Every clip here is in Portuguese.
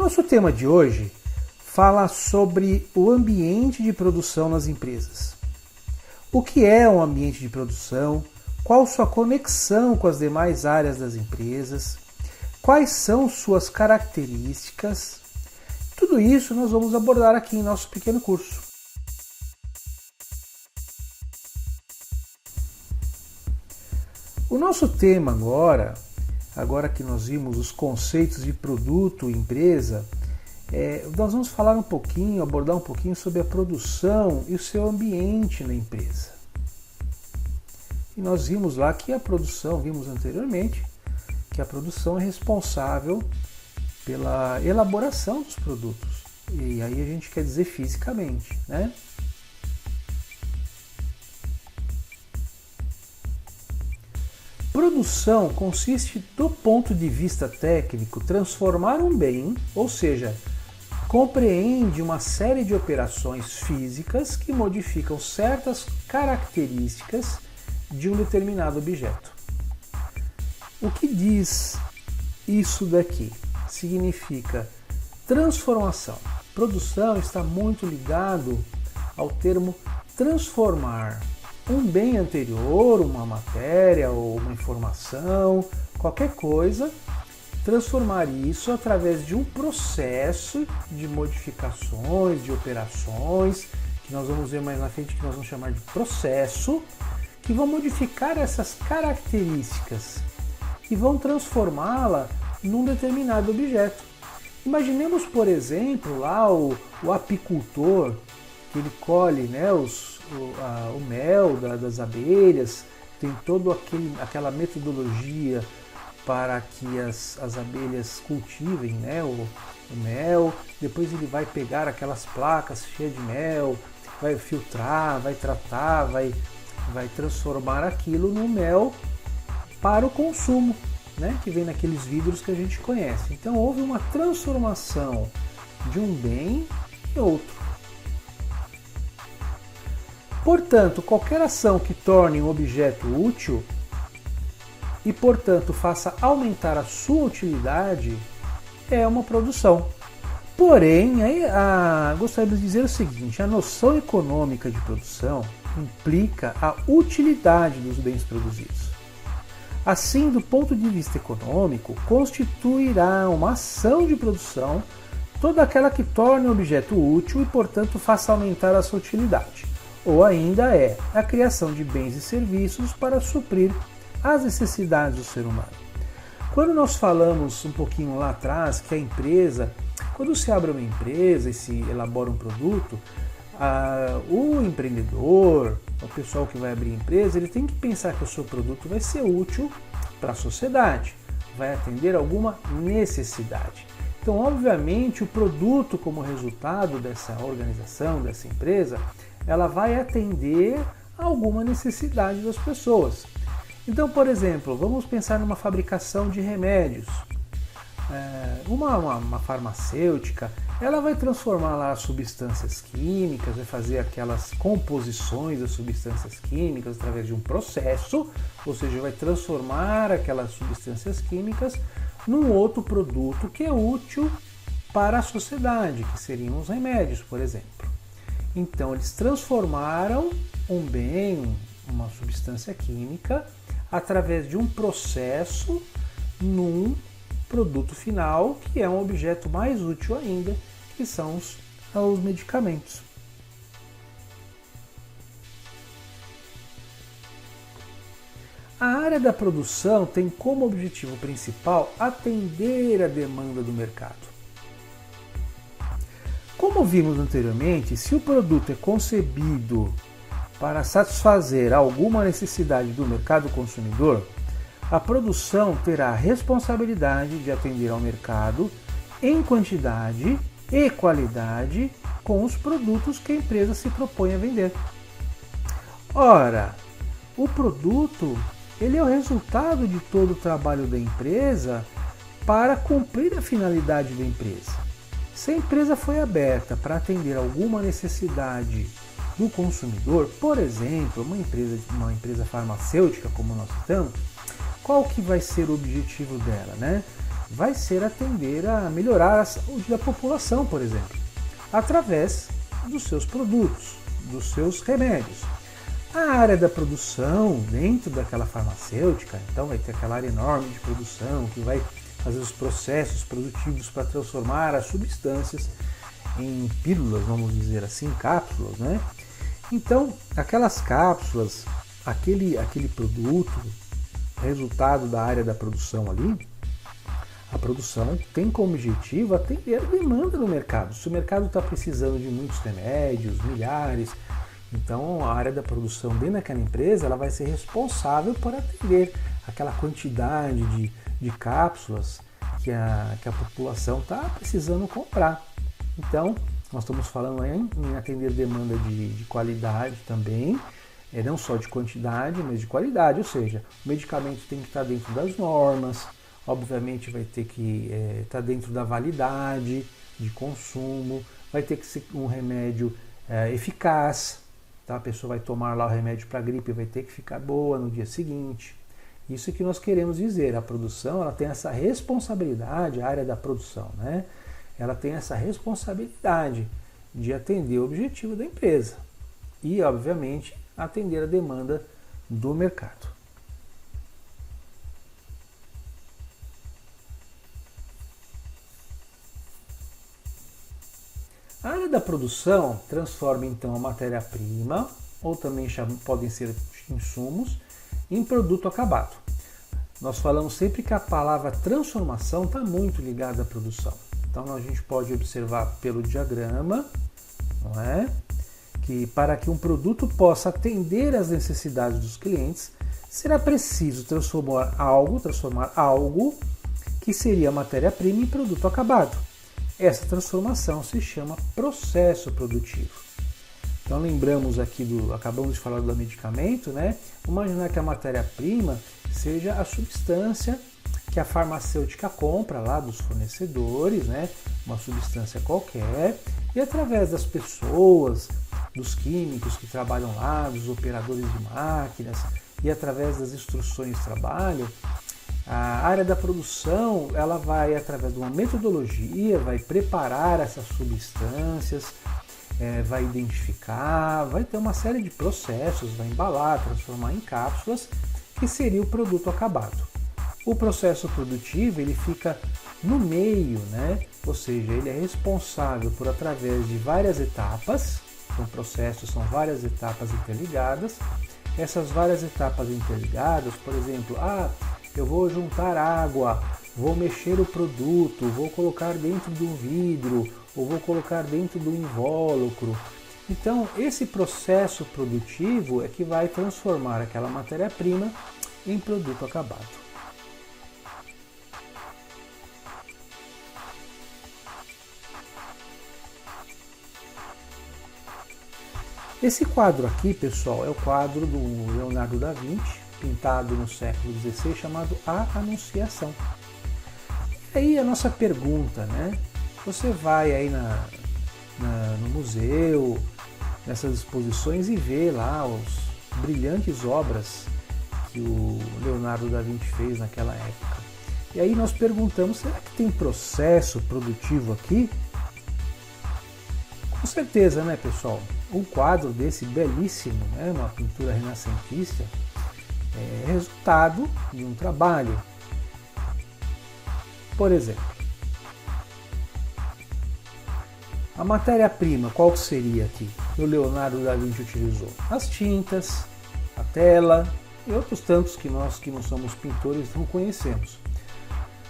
Nosso tema de hoje fala sobre o ambiente de produção nas empresas. O que é um ambiente de produção? Qual sua conexão com as demais áreas das empresas? Quais são suas características? Tudo isso nós vamos abordar aqui em nosso pequeno curso. O nosso tema agora que nós vimos os conceitos de produto e empresa, nós vamos falar abordar um pouquinho sobre a produção e o seu ambiente na empresa. E nós vimos lá que vimos anteriormente, que a produção é responsável pela elaboração dos produtos. E aí a gente quer dizer fisicamente, né? Produção consiste, do ponto de vista técnico, transformar um bem, ou seja, compreende uma série de operações físicas que modificam certas características de um determinado objeto. O que diz isso daqui? Significa transformação. Produção está muito ligado ao termo transformar um bem anterior, uma matéria ou uma informação, qualquer coisa, transformar isso através de um processo de modificações, de operações, que nós vamos ver mais na frente, que nós vamos chamar de processo, que vão modificar essas características e vão transformá-la num determinado objeto. Imaginemos, por exemplo, lá o apicultor, que ele colhe, né, o mel das abelhas, tem toda aquela metodologia para que as abelhas cultivem, né, o mel. Depois ele vai pegar aquelas placas cheias de mel, vai filtrar, vai tratar, vai transformar aquilo no mel para o consumo, né, que vem naqueles vidros que a gente conhece. Então houve uma transformação de um bem em outro. Portanto, qualquer ação que torne um objeto útil e, portanto, faça aumentar a sua utilidade é uma produção. Porém, gostaríamos de dizer o seguinte: a noção econômica de produção implica a utilidade dos bens produzidos. Assim, do ponto de vista econômico, constituirá uma ação de produção toda aquela que torne o objeto útil e, portanto, faça aumentar a sua utilidade. Ou ainda é a criação de bens e serviços para suprir as necessidades do ser humano. Quando nós falamos um pouquinho lá atrás que a empresa, quando se abre uma empresa e se elabora um produto, o empreendedor, o pessoal que vai abrir empresa, ele tem que pensar que o seu produto vai ser útil para a sociedade, vai atender alguma necessidade. Então, obviamente, o produto como resultado dessa organização, dessa empresa, ela vai atender a alguma necessidade das pessoas. Então, por exemplo, vamos pensar numa fabricação de remédios. Uma farmacêutica, ela vai transformar lá as substâncias químicas, vai fazer aquelas composições das substâncias químicas através de um processo, ou seja, vai transformar aquelas substâncias químicas num outro produto que é útil para a sociedade, que seriam os remédios, por exemplo. Então, eles transformaram um bem, uma substância química, através de um processo num produto final, que é um objeto mais útil ainda, que são os medicamentos. A área da produção tem como objetivo principal atender a demanda do mercado. Como vimos anteriormente, se o produto é concebido para satisfazer alguma necessidade do mercado consumidor, a produção terá a responsabilidade de atender ao mercado em quantidade e qualidade com os produtos que a empresa se propõe a vender. Ora, o produto ele é o resultado de todo o trabalho da empresa para cumprir a finalidade da empresa. Se a empresa foi aberta para atender alguma necessidade do consumidor, por exemplo, uma empresa farmacêutica, como nós citamos, qual que vai ser o objetivo dela, né? vai ser atender a melhorar a saúde da população, por exemplo, através dos seus produtos, dos seus remédios. A área da produção, dentro daquela farmacêutica, então vai ter aquela área enorme de produção que vai fazer os processos produtivos para transformar as substâncias em pílulas, vamos dizer assim, cápsulas, né? Então, aquelas cápsulas, aquele produto, resultado da área da produção ali, a produção tem como objetivo atender a demanda do mercado. Se o mercado está precisando de muitos remédios, milhares, então a área da produção dentro daquela empresa ela vai ser responsável por atender aquela quantidade de cápsulas que a população está precisando comprar. Então, nós estamos falando em atender demanda de qualidade também, não só de quantidade, mas de qualidade, ou seja, o medicamento tem que estar dentro das normas, obviamente vai ter que estar dentro da validade de consumo, vai ter que ser um remédio eficaz, tá? A pessoa vai tomar lá o remédio para gripe e vai ter que ficar boa no dia seguinte. Isso é que nós queremos dizer, a produção ela tem essa responsabilidade, a área da produção, né? Ela tem essa responsabilidade de atender o objetivo da empresa e, obviamente, atender a demanda do mercado. A área da produção transforma então a matéria-prima, ou também podem ser insumos, em produto acabado. Nós falamos sempre que a palavra transformação está muito ligada à produção. Então a gente pode observar pelo diagrama, não é? Que para que um produto possa atender às necessidades dos clientes, será preciso transformar algo que seria matéria-prima em produto acabado. Essa transformação se chama processo produtivo. Então lembramos aqui acabamos de falar do medicamento, né? Imaginar que a matéria-prima seja a substância que a farmacêutica compra lá dos fornecedores, né? Uma substância qualquer, e através das pessoas, dos químicos que trabalham lá, dos operadores de máquinas, e através das instruções de trabalho, a área da produção ela vai, através de uma metodologia, vai preparar essas substâncias, vai identificar, vai ter uma série de processos, vai embalar, transformar em cápsulas, que seria o produto acabado. O processo produtivo ele fica no meio, né? Ou seja, ele é responsável por, através de várias etapas, então processos são várias etapas interligadas. Essas várias etapas interligadas, por exemplo, eu vou juntar água, vou mexer o produto, vou colocar dentro de um vidro, ou vou colocar dentro de um invólucro. Então, esse processo produtivo é que vai transformar aquela matéria-prima em produto acabado. Esse quadro aqui, pessoal, é o quadro do Leonardo da Vinci, pintado no século XVI, chamado A Anunciação. E aí a nossa pergunta, né? Você vai aí no museu, nessas exposições e vê lá as brilhantes obras que o Leonardo da Vinci fez naquela época. E aí nós perguntamos, será que tem processo produtivo aqui? Com certeza, né, pessoal? Um quadro desse belíssimo, né, uma pintura renascentista, é resultado de um trabalho. Por exemplo, a matéria-prima, qual seria aqui? O Leonardo da Vinci utilizou as tintas, a tela e outros tantos que nós que não somos pintores não conhecemos.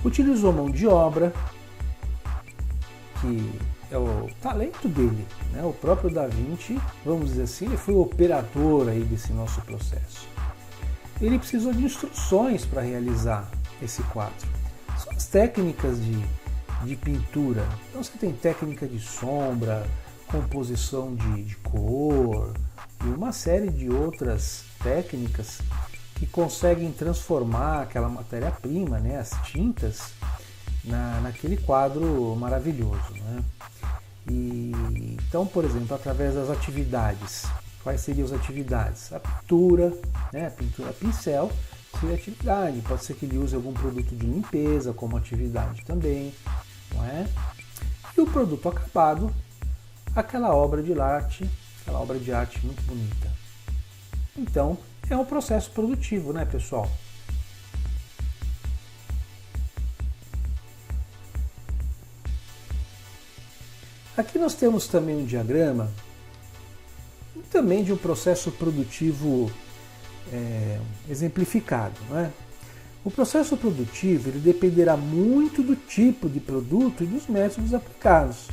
Utilizou mão de obra, que é o talento dele, né? O próprio Da Vinci, vamos dizer assim, ele foi o operador aí desse nosso processo. Ele precisou de instruções para realizar esse quadro. São as técnicas de pintura. Então você tem técnica de sombra, composição de cor e uma série de outras técnicas que conseguem transformar aquela matéria-prima, né, as tintas, naquele quadro maravilhoso, né? Então, por exemplo, através das atividades, quais seriam as atividades? A pintura, né, a pintura a pincel, atividade, pode ser que ele use algum produto de limpeza como atividade também, não é? E o produto acabado, aquela obra de arte muito bonita. Então, é um processo produtivo, né, pessoal? Aqui nós temos também um diagrama também de um processo produtivo exemplificado, né? O processo produtivo ele dependerá muito do tipo de produto e dos métodos aplicados.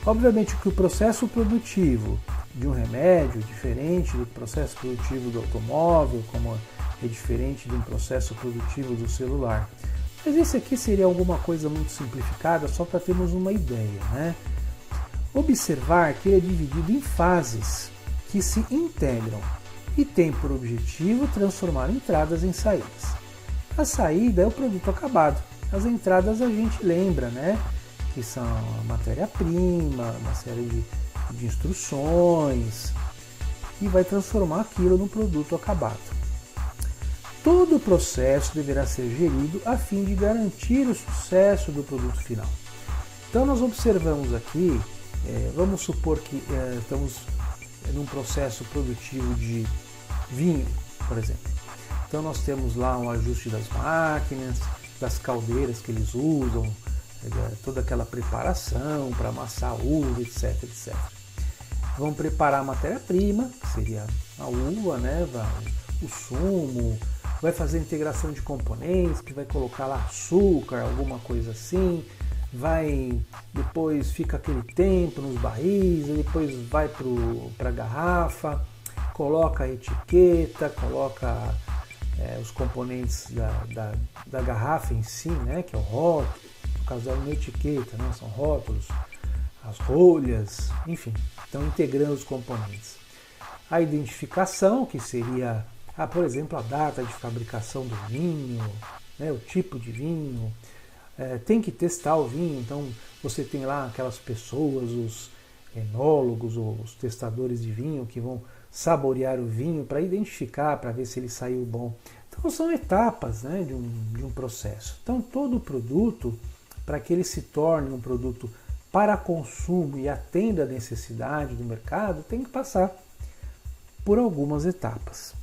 Obviamente que o processo produtivo de um remédio é diferente do processo produtivo do automóvel, como é diferente de um processo produtivo do celular. Mas esse aqui seria alguma coisa muito simplificada, só para termos uma ideia, né? Observar que ele é dividido em fases que se integram e tem por objetivo transformar entradas em saídas. A saída é o produto acabado. As entradas a gente lembra, né? Que são a matéria-prima, uma série de instruções, e vai transformar aquilo no produto acabado. Todo o processo deverá ser gerido a fim de garantir o sucesso do produto final. Então nós observamos aqui, vamos supor que estamos num processo produtivo de vinho, por exemplo. Então nós temos lá um ajuste das máquinas, das caldeiras que eles usam, toda aquela preparação para amassar a uva, etc, etc. Vamos preparar a matéria-prima, que seria a uva, né? O sumo, vai fazer a integração de componentes, que vai colocar lá açúcar, alguma coisa assim, depois fica aquele tempo nos barris, depois vai para a garrafa, coloca a etiqueta, coloca os componentes da garrafa em si, né, que é o rótulo, no caso da etiqueta, né, são rótulos, as rolhas, enfim, estão integrando os componentes. A identificação, que seria, por exemplo, a data de fabricação do vinho, né, o tipo de vinho, tem que testar o vinho, então você tem lá aquelas pessoas, os enólogos ou os testadores de vinho que vão saborear o vinho para identificar, para ver se ele saiu bom. Então são etapas, né, de um processo. Então todo produto, para que ele se torne um produto para consumo e atenda a necessidade do mercado, tem que passar por algumas etapas.